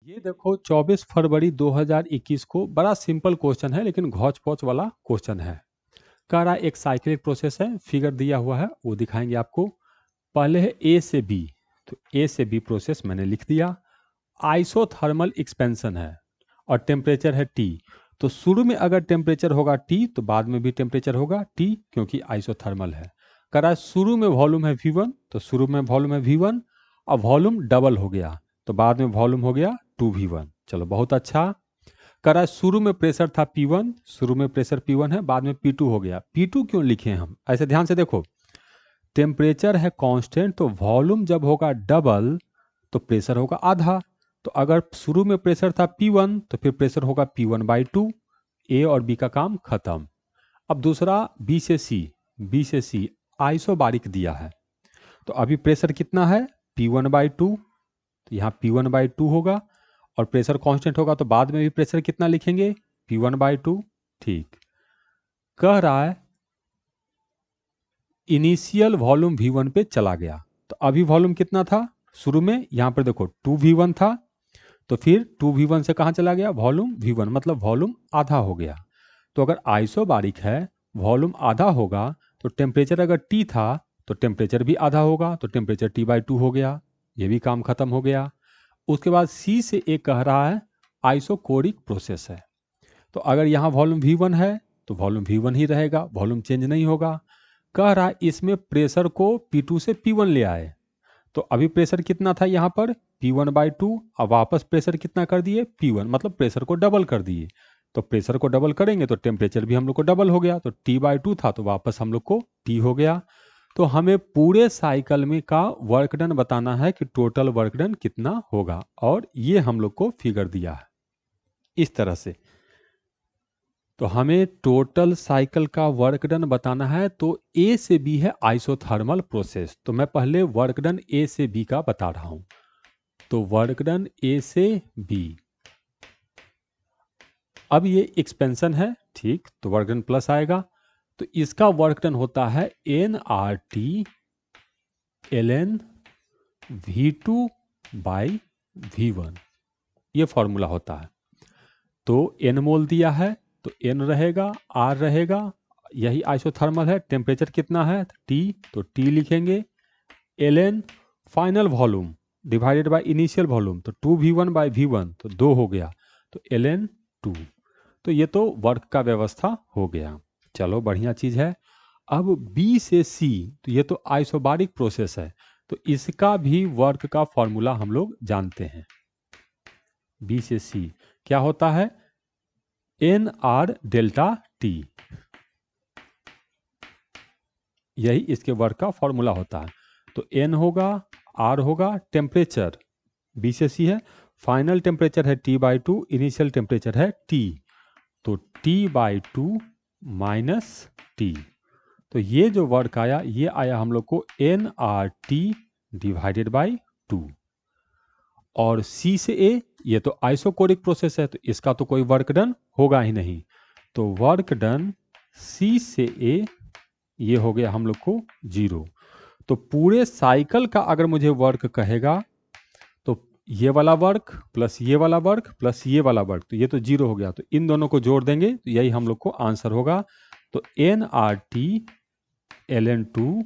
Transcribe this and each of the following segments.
ये देखो 24 फरवरी 2021 को बड़ा सिंपल क्वेश्चन है लेकिन घौच पौच वाला क्वेश्चन है। कह रहा है एक साइक्लिक प्रोसेस है, फिगर दिया हुआ है वो दिखाएंगे आपको। पहले है ए से बी, तो ए से बी प्रोसेस मैंने लिख दिया। आइसोथर्मल एक्सपेंशन है और टेम्परेचर है टी। तो शुरू में अगर टेम्परेचर होगा टी तो बाद में भी टेम्परेचर होगा टी, क्योंकि आइसोथर्मल है। कह रहा है शुरू में वॉल्यूम है V1, तो शुरू में वॉल्यूम है V1 और वॉल्यूम डबल हो गया तो बाद में वॉल्यूम हो गया 2V1। चलो बहुत अच्छा। कह रहा है शुरू में प्रेशर था P1, शुरू में प्रेशर P1 है, बाद में P2 हो गया। P2 क्यों लिखे हम ऐसे, ध्यान से देखो। टेम्परेचर है कांस्टेंट, तो वॉल्यूम जब होगा डबल तो प्रेशर होगा आधा। तो अगर शुरू में प्रेशर था P1 तो फिर प्रेशर होगा P1/2। ए और बी का काम खत्म। अब दूसरा बी से सी आइसोबारिक दिया है, तो अभी प्रेशर कितना है P1/2, तो यहाँ P1/2 होगा और प्रेशर कांस्टेंट होगा तो बाद में भी प्रेशर कितना लिखेंगे P1/2। ठीक। कह रहा है इनिशियल वॉल्यूम V1 पे चला गया, तो अभी वॉल्यूम कितना था शुरू में, यहाँ पर देखो 2V1 था, तो फिर 2V1 से कहाँ चला गया वॉल्यूम V1, मतलब वॉल्यूम आधा हो गया। तो अगर आइसोबारिक है वॉल्यूम आधा होगा तो टेम्परेचर अगर T था तो टेम्परेचर भी आधा होगा, तो टेम्परेचर T/2 हो गया, ये भी काम खत्म हो गया। उसके बाद सी से ए कह रहा है आइसोकोरिक प्रोसेस है, तो अगर यहाँ वॉल्यूम V1 है तो वॉल्यूम V1 ही रहेगा, वॉल्यूम चेंज नहीं होगा। कह रहा है इसमें प्रेशर को P2 से P1 ले आए, तो अभी प्रेशर कितना था यहाँ पर P1/2, अब वापस प्रेशर कितना कर दिए P1, मतलब प्रेशर को डबल कर दिए। तो प्रेशर को डबल करेंगे तो टेम्परेचर भी हम लोग को डबल हो गया, तो T/2 था तो वापस हम लोग को T हो गया। तो हमें पूरे साइकिल में का वर्क डन बताना है कि टोटल वर्क डन कितना होगा, और ये हम लोग को फिगर दिया है इस तरह से। तो हमें टोटल साइकिल का वर्क डन बताना है, तो ए से बी है आइसोथर्मल प्रोसेस, तो मैं पहले वर्क डन ए से बी का बता रहा हूं। तो वर्क डन ए से बी, अब ये एक्सपेंशन है, ठीक, तो वर्क डन प्लस आएगा। तो इसका वर्क डन होता है nRT ln V2/V1, ये फॉर्मूला होता है। तो n मोल दिया है तो n रहेगा, R रहेगा, यही आइसोथर्मल है। टेम्परेचर कितना है T, तो T लिखेंगे। ln final volume divided by initial volume, तो 2V1/V1 तो 2 हो गया, तो ln 2। तो ये तो वर्क का व्यवस्था हो गया, चलो बढ़िया चीज है। अब B से C, तो ये तो आइसोबारिक प्रोसेस है, तो इसका भी वर्क का फॉर्मूला हम लोग जानते हैं। B से C क्या होता है nR∆T, यही इसके वर्क का फॉर्मूला होता है। तो n होगा, R होगा, टेम्परेचर B से C है, फाइनल टेम्परेचर है T/2, इनिशियल टेम्परेचर है T, तो T/2 माइनस T। तो ये जो वर्क आया ये आया हम लोग को nRT डिवाइडेड बाई 2। और C से A, ये तो आइसोकोरिक प्रोसेस है तो इसका तो कोई वर्क डन होगा ही नहीं, तो वर्क डन C से A ये हो गया हम लोग को 0। तो पूरे साइकिल का अगर मुझे वर्क कहेगा तो ये वाला वर्क प्लस ये वाला वर्क प्लस ये वाला वर्क, तो ये तो 0 हो गया, तो इन दोनों को जोड़ देंगे तो यही हम लोग को आंसर होगा। तो nRT ln 2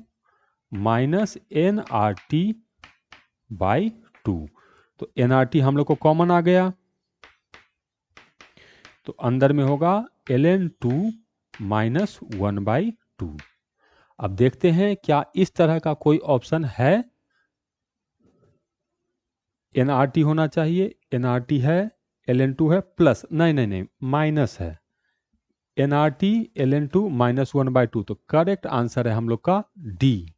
माइनस nRT/2, तो nRT हम लोग को कॉमन आ गया, तो अंदर में होगा ln 2 माइनस 1/2। अब देखते हैं क्या इस तरह का कोई ऑप्शन है। nRT होना चाहिए, nRT है, ln 2 है, प्लस नहीं माइनस है, nRT ln 2 माइनस 1/2, तो करेक्ट आंसर है हम लोग का डी।